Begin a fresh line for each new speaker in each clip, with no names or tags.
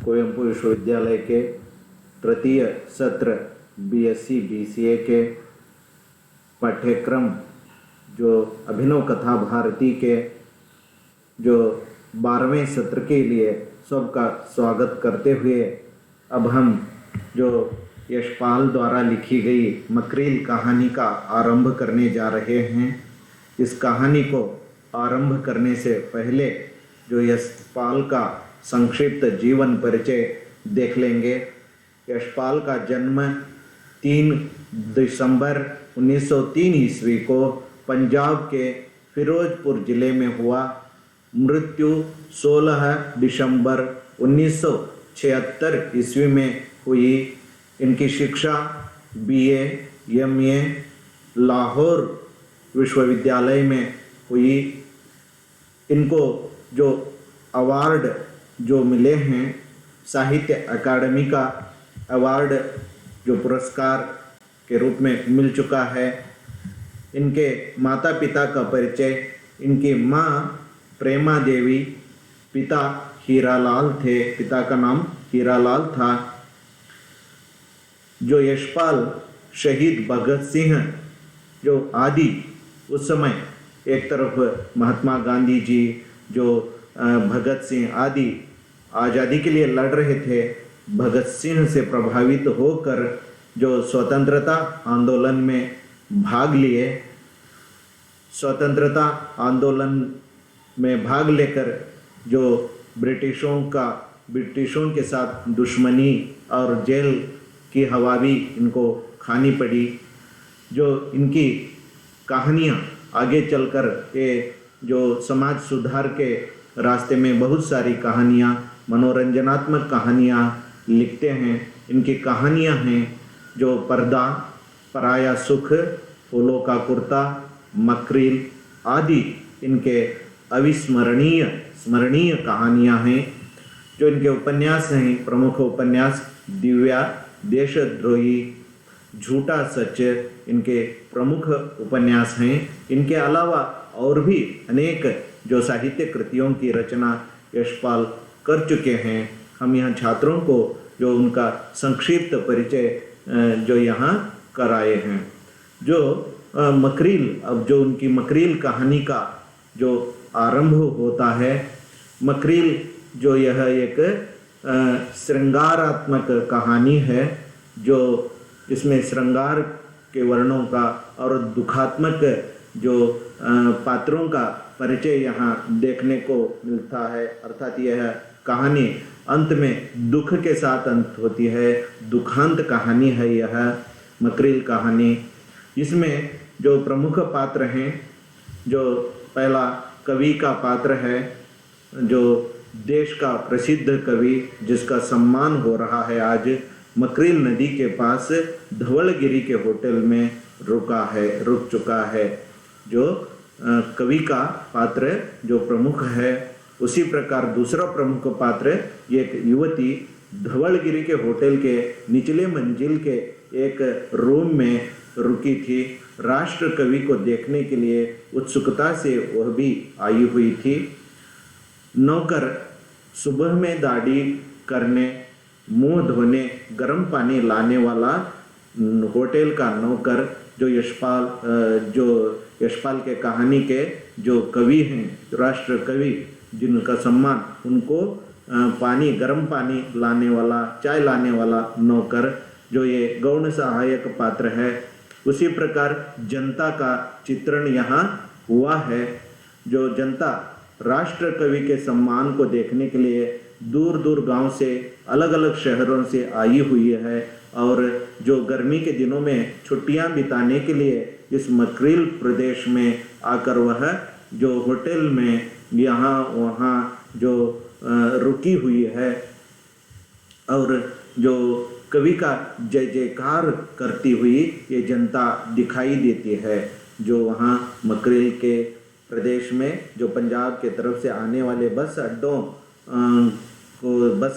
कुवेंपु विश्वविद्यालय के तृतीय सत्र बीएससी बीसीए के पाठ्यक्रम जो अभिनव कथा भारती के जो 12वें सत्र के लिए सबका स्वागत करते हुए अब हम जो यशपाल द्वारा लिखी गई मकरील कहानी का आरंभ करने जा रहे हैं। इस कहानी को आरंभ करने से पहले जो यशपाल का संक्षिप्त जीवन परिचय देख लेंगे। यशपाल का जन्म 3 दिसंबर 1903 ईस्वी को पंजाब के फिरोजपुर जिले में हुआ। मृत्यु 16 दिसंबर 1976 ईस्वी में हुई। इनकी शिक्षा बीए एमए लाहौर विश्वविद्यालय में हुई। इनको जो अवार्ड जो मिले हैं, साहित्य अकादमी का अवार्ड जो पुरस्कार के रूप में मिल चुका है। इनके माता पिता का परिचय। इनकी माँ प्रेमा देवी, पिता हीरालाल थे, पिता का नाम हीरालाल था। जो यशपाल शहीद भगत सिंह जो आदि उस समय एक तरफ महात्मा गांधी जी जो भगत सिंह आदि आज़ादी के लिए लड़ रहे थे, भगत सिंह से प्रभावित होकर जो स्वतंत्रता आंदोलन में भाग लिए, स्वतंत्रता आंदोलन में भाग लेकर जो ब्रिटिशों के साथ दुश्मनी और जेल की हवा भी इनको खानी पड़ी। जो इनकी कहानियाँ आगे चलकर ये जो समाज सुधार के रास्ते में बहुत सारी कहानियाँ, मनोरंजनात्मक कहानियाँ लिखते हैं। इनकी कहानियाँ हैं जो पर्दा, पराया सुख, फूलों का कुर्ता, मकरील आदि इनके स्मरणीय कहानियाँ हैं। जो इनके उपन्यास हैं, प्रमुख उपन्यास दिव्या, देशद्रोही, झूठा सच इनके प्रमुख उपन्यास हैं। इनके अलावा और भी अनेक जो साहित्य कृतियों की रचना यशपाल कर चुके हैं। हम यहाँ छात्रों को जो उनका संक्षिप्त परिचय जो यहाँ कराए हैं। जो मकरील, अब जो उनकी मकरील कहानी का जो आरंभ होता है, मकरील जो यह एक श्रृंगारात्मक कहानी है, जो इसमें श्रृंगार के वर्णों का और दुखात्मक जो पात्रों का परिचय यहाँ देखने को मिलता है। अर्थात यह कहानी अंत में दुख के साथ अंत होती है। दुखांत कहानी है यह मकरील कहानी। इसमें जो प्रमुख पात्र हैं, जो पहला कवि का पात्र है, जो देश का प्रसिद्ध कवि जिसका सम्मान हो रहा है आज, मकरील नदी के पास धवलगिरी के होटल में रुक चुका है। जो कवि का पात्र जो प्रमुख है, उसी प्रकार दूसरा प्रमुख पात्र एक युवती धवलगिरी के होटल के निचले मंजिल के एक रूम में रुकी थी। राष्ट्र कवि को देखने के लिए उत्सुकता से वह भी आई हुई थी। नौकर सुबह में दाढ़ी करने, मुंह धोने गर्म पानी लाने वाला होटल का नौकर जो यशपाल के कहानी के जो कवि हैं, राष्ट्र कवि जिनका सम्मान, उनको गर्म पानी लाने वाला, चाय लाने वाला नौकर, जो ये गौण सहायक पात्र है। उसी प्रकार जनता का चित्रण यहाँ हुआ है। जो जनता राष्ट्र कवि के सम्मान को देखने के लिए दूर दूर गांव से, अलग अलग शहरों से आई हुई है, और जो गर्मी के दिनों में छुट्टियां बिताने के लिए इस मकरील प्रदेश में आकर वह जो होटल में यहाँ वहाँ जो रुकी हुई है, और जो कवि का जय जयकार करती हुई ये जनता दिखाई देती है। जो वहाँ मकरील के प्रदेश में जो पंजाब के तरफ से आने वाले बस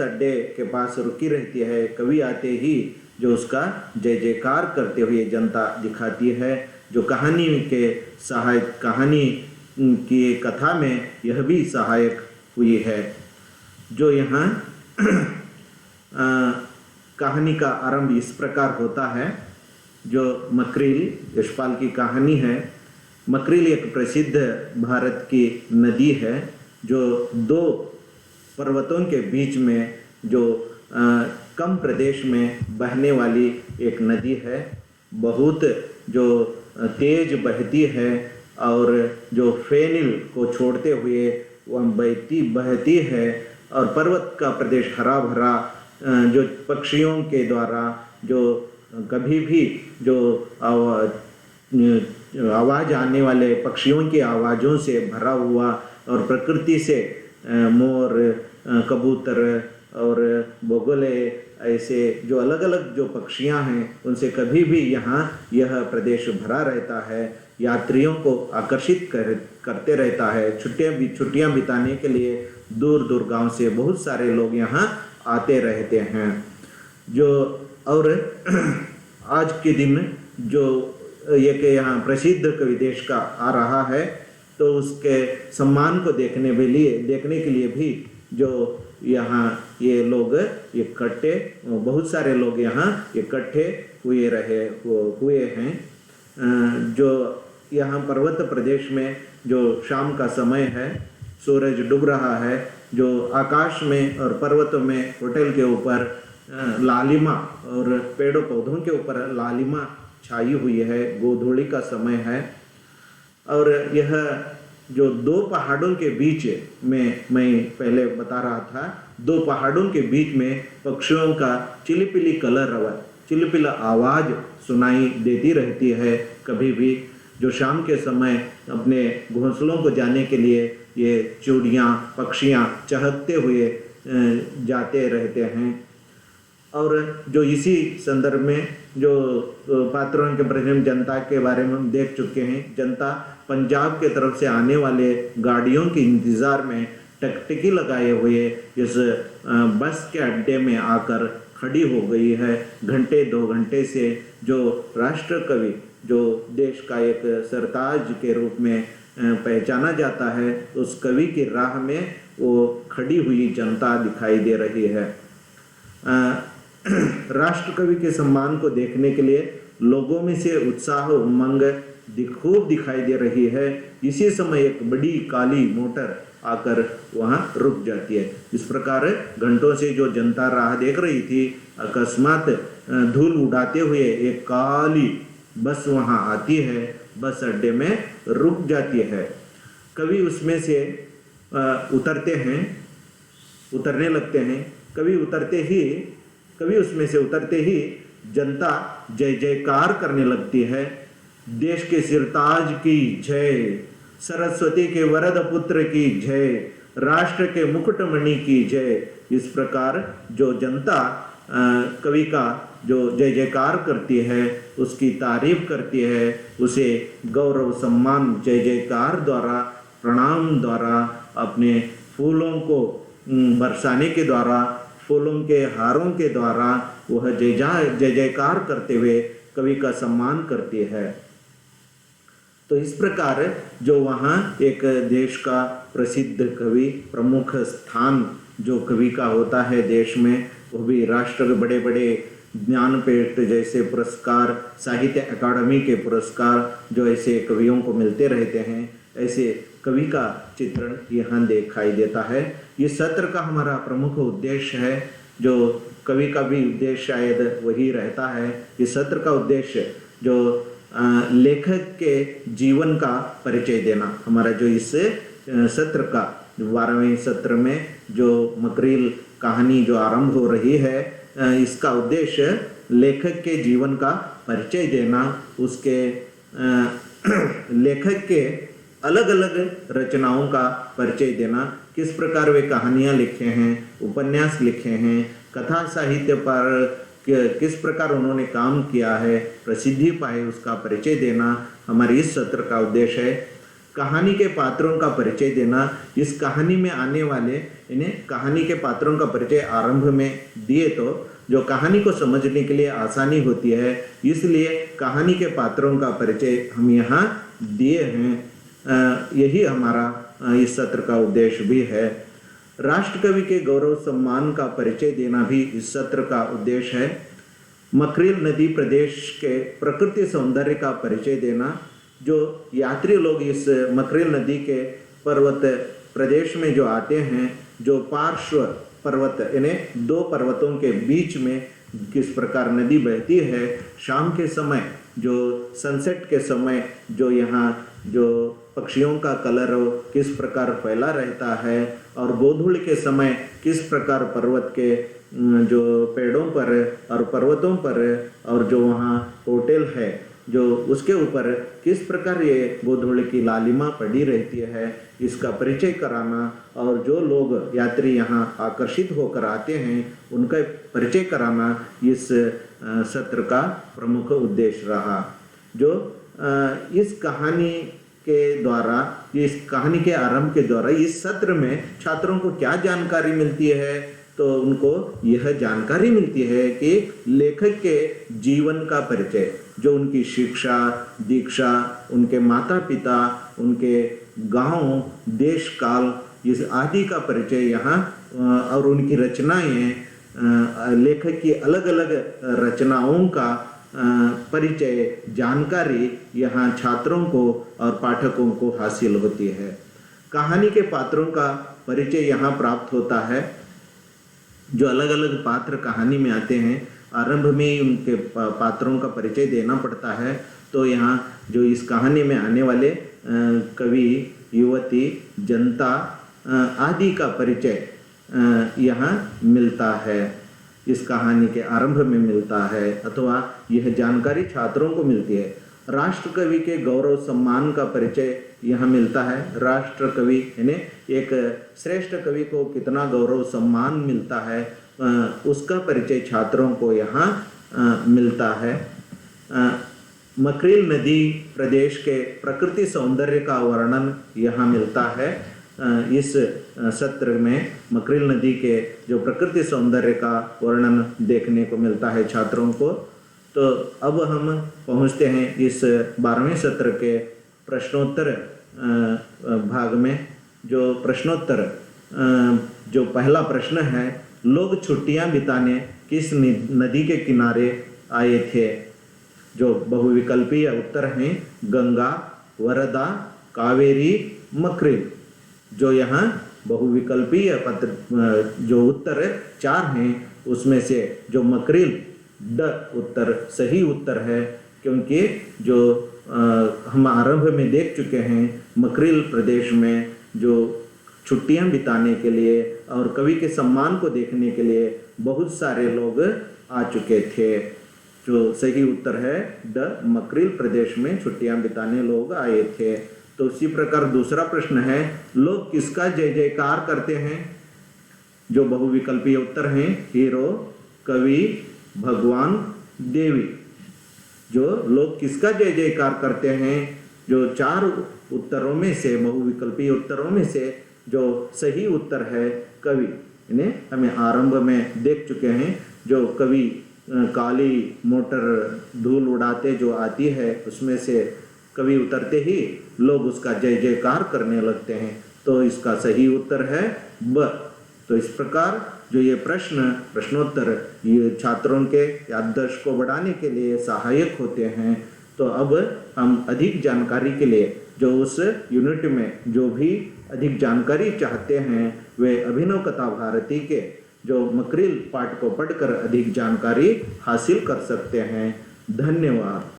अड्डे के पास रुकी रहती है, कवि आते ही जो उसका जय जयकार करते हुए जनता दिखाती है। जो कहानी की कथा में यह भी सहायक हुई है। जो यहाँ कहानी का आरंभ इस प्रकार होता है। जो मकरील यशपाल की कहानी है। मकरील एक प्रसिद्ध भारत की नदी है जो दो पर्वतों के बीच में जो कम प्रदेश में बहने वाली एक नदी है। बहुत जो तेज बहती है और जो फेनिल को छोड़ते हुए वह बहती है और पर्वत का प्रदेश हरा भरा, जो पक्षियों के द्वारा जो कभी भी जो आवाज़ आने वाले पक्षियों की आवाज़ों से भरा हुआ और प्रकृति से मोर, कबूतर और बगुले ऐसे जो अलग अलग जो पक्षियां हैं उनसे कभी भी यहाँ यह प्रदेश भरा रहता है। यात्रियों को आकर्षित करते रहता है। छुट्टियां बिताने के लिए दूर दूर गांव से बहुत सारे लोग यहाँ आते रहते हैं। जो और आज के दिन जो एक यहाँ प्रसिद्ध कवि देश का आ रहा है तो उसके सम्मान को देखने के लिए भी जो यहाँ ये लोग इकट्ठे, बहुत सारे लोग यहाँ इकट्ठे हुए हैं। जो यहाँ पर्वत प्रदेश में जो शाम का समय है, सूरज डूब रहा है, जो आकाश में और पर्वतों में होटल के ऊपर लालिमा और पेड़ों पौधों के ऊपर लालिमा छाई हुई है। गोधूली का समय है और यह जो दो पहाड़ों के बीच में, मैं पहले बता रहा था, दो पहाड़ों के बीच में पक्षियों का चिलिपिला आवाज़ सुनाई देती रहती है। कभी भी जो शाम के समय अपने घोंसलों को जाने के लिए ये चिड़ियाँ पक्षियाँ चहकते हुए जाते रहते हैं। और जो इसी संदर्भ में जो पात्रों के प्रजन जनता के बारे में हम देख चुके हैं। जनता पंजाब के तरफ से आने वाले गाड़ियों के इंतज़ार में टकटकी लगाए हुए इस बस के अड्डे में आकर खड़ी हो गई है। घंटे 2 घंटे से जो राष्ट्र कवि, जो देश का एक सरताज के रूप में पहचाना जाता है, उस कवि की राह में वो खड़ी हुई जनता दिखाई दे रही है। राष्ट्र कवि के सम्मान को देखने के लिए लोगों में से उत्साह उमंग खूब दिखाई दे रही है। इसी समय एक बड़ी काली मोटर आकर वहां रुक जाती है। इस प्रकार घंटों से जो जनता राह देख रही थी, अकस्मात धूल उड़ाते हुए एक काली बस वहां आती है, बस अड्डे में रुक जाती है। कवि उसमें से उतरने लगते हैं। कवि उसमें से उतरते ही जनता जय जयकार करने लगती है। देश के सिरताज की जय, सरस्वती के वरद पुत्र की जय, राष्ट्र के मुकुटमणि की जय। इस प्रकार जो जनता कवि का जो जय जयकार करती है, उसकी तारीफ करती है, उसे गौरव सम्मान जय जयकार द्वारा, प्रणाम द्वारा, अपने फूलों को बरसाने के द्वारा, फूलों के हारों के द्वारा वह जय जयकार करते हुए कवि का सम्मान करती है। तो इस प्रकार जो वहाँ एक देश का प्रसिद्ध कवि, प्रमुख स्थान जो कवि का होता है देश में, वो भी राष्ट्र के बड़े बड़े ज्ञानपीठ जैसे पुरस्कार, साहित्य अकादमी के पुरस्कार जो ऐसे कवियों को मिलते रहते हैं, ऐसे कवि का चित्रण यहाँ दिखाई देता है। ये सत्र का हमारा प्रमुख उद्देश्य है। जो कवि का भी उद्देश्य शायद वही रहता है। इस सत्र का उद्देश्य जो लेखक के जीवन का परिचय देना। हमारा जो इस सत्र का 12वें सत्र में जो मकरील कहानी जो आरंभ हो रही है, इसका उद्देश्य लेखक के जीवन का परिचय देना, उसके लेखक के अलग अलग रचनाओं का परिचय देना, किस प्रकार वे कहानियाँ लिखे हैं, उपन्यास लिखे हैं, कथा साहित्य पर किस प्रकार उन्होंने काम किया है, प्रसिद्धि पाए, उसका परिचय देना हमारे इस सत्र का उद्देश्य है। कहानी के पात्रों का परिचय देना, इस कहानी में आने वाले इन्हें कहानी के पात्रों का परिचय आरंभ में दिए तो जो कहानी को समझने के लिए आसानी होती है, इसलिए कहानी के पात्रों का परिचय हम यहाँ दिए हैं। यही हमारा इस सत्र का उद्देश्य भी है। राष्ट्रकवि के गौरव सम्मान का परिचय देना भी इस सत्र का उद्देश्य है। मकरिल नदी प्रदेश के प्रकृति सौंदर्य का परिचय देना, जो यात्री लोग इस मकरिल नदी के पर्वत प्रदेश में जो आते हैं, जो पार्श्व पर्वत यानी दो पर्वतों के बीच में किस प्रकार नदी बहती है, शाम के समय जो सनसेट के समय जो यहाँ जो पक्षियों का कलर किस प्रकार फैला रहता है, और गोधूली के समय किस प्रकार पर्वत के जो पेड़ों पर और पर्वतों पर और जो वहाँ होटल है जो उसके ऊपर किस प्रकार ये गोधूली की लालिमा पड़ी रहती है, इसका परिचय कराना, और जो लोग यात्री यहाँ आकर्षित होकर आते हैं उनका परिचय कराना इस सत्र का प्रमुख उद्देश्य रहा। जो इस कहानी के द्वारा, इस कहानी के आरंभ के द्वारा इस सत्र में छात्रों को क्या जानकारी मिलती है, तो उनको यह जानकारी मिलती है कि लेखक के जीवन का परिचय, जो उनकी शिक्षा दीक्षा, उनके माता पिता, उनके गांव, देश काल, इस आदि का परिचय यहाँ, और उनकी रचनाएं, लेखक की अलग अलग रचनाओं का परिचय, जानकारी यहाँ छात्रों को और पाठकों को हासिल होती है। कहानी के पात्रों का परिचय यहाँ प्राप्त होता है। जो अलग अलग पात्र कहानी में आते हैं, आरंभ में ही उनके पात्रों का परिचय देना पड़ता है। तो यहाँ जो इस कहानी में आने वाले कवि, युवती, जनता आदि का परिचय यहाँ मिलता है, इस कहानी के आरंभ में मिलता है, अथवा यह जानकारी छात्रों को मिलती है। राष्ट्र कवि के गौरव सम्मान का परिचय यहाँ मिलता है। राष्ट्र कवि यानी एक श्रेष्ठ कवि को कितना गौरव सम्मान मिलता है, उसका परिचय छात्रों को यहाँ मिलता है। मकरिल नदी प्रदेश के प्रकृति सौंदर्य का वर्णन यहाँ मिलता है। इस सत्र में मकरिल नदी के जो प्रकृति सौंदर्य का वर्णन देखने को मिलता है छात्रों को। तो अब हम पहुँचते हैं इस 12वें सत्र के प्रश्नोत्तर भाग में। जो प्रश्नोत्तर, जो पहला प्रश्न है, लोग छुट्टियां बिताने किस नदी के किनारे आए थे? जो बहुविकल्पीय उत्तर हैं गंगा, वरदा, कावेरी, मकरिल। जो यहाँ बहुविकल्पीय पत्र जो उत्तर 4 हैं उसमें से जो मकरिल ड उत्तर सही उत्तर है, क्योंकि जो हम आरंभ में देख चुके हैं, मकरिल प्रदेश में जो छुट्टियां बिताने के लिए और कवि के सम्मान को देखने के लिए बहुत सारे लोग आ चुके थे। जो सही उत्तर है ड, मकरिल प्रदेश में छुट्टियां बिताने लोग आए थे। तो उसी प्रकार दूसरा प्रश्न है, लोग किसका जय जयकार करते हैं? जो बहुविकल्पीय उत्तर हैं हीरो, कवि, भगवान, देवी। जो लोग किसका जय जयकार करते हैं, जो 4 उत्तरों में से, बहुविकल्पीय उत्तरों में से जो सही उत्तर है कवि। इन्हें हमें आरंभ में देख चुके हैं। जो कवि काली मोटर धूल उड़ाते जो आती है, उसमें से कवि उतरते ही लोग उसका जय जयकार करने लगते हैं। तो इसका सही उत्तर है ब। तो इस प्रकार जो ये प्रश्नोत्तर ये छात्रों के याददाश्त को बढ़ाने के लिए सहायक होते हैं। तो अब हम अधिक जानकारी के लिए जो उस यूनिट में जो भी अधिक जानकारी चाहते हैं, वे अभिनव कथा भारती के जो मकरिल पाठ को पढ़कर अधिक जानकारी हासिल कर सकते हैं। धन्यवाद।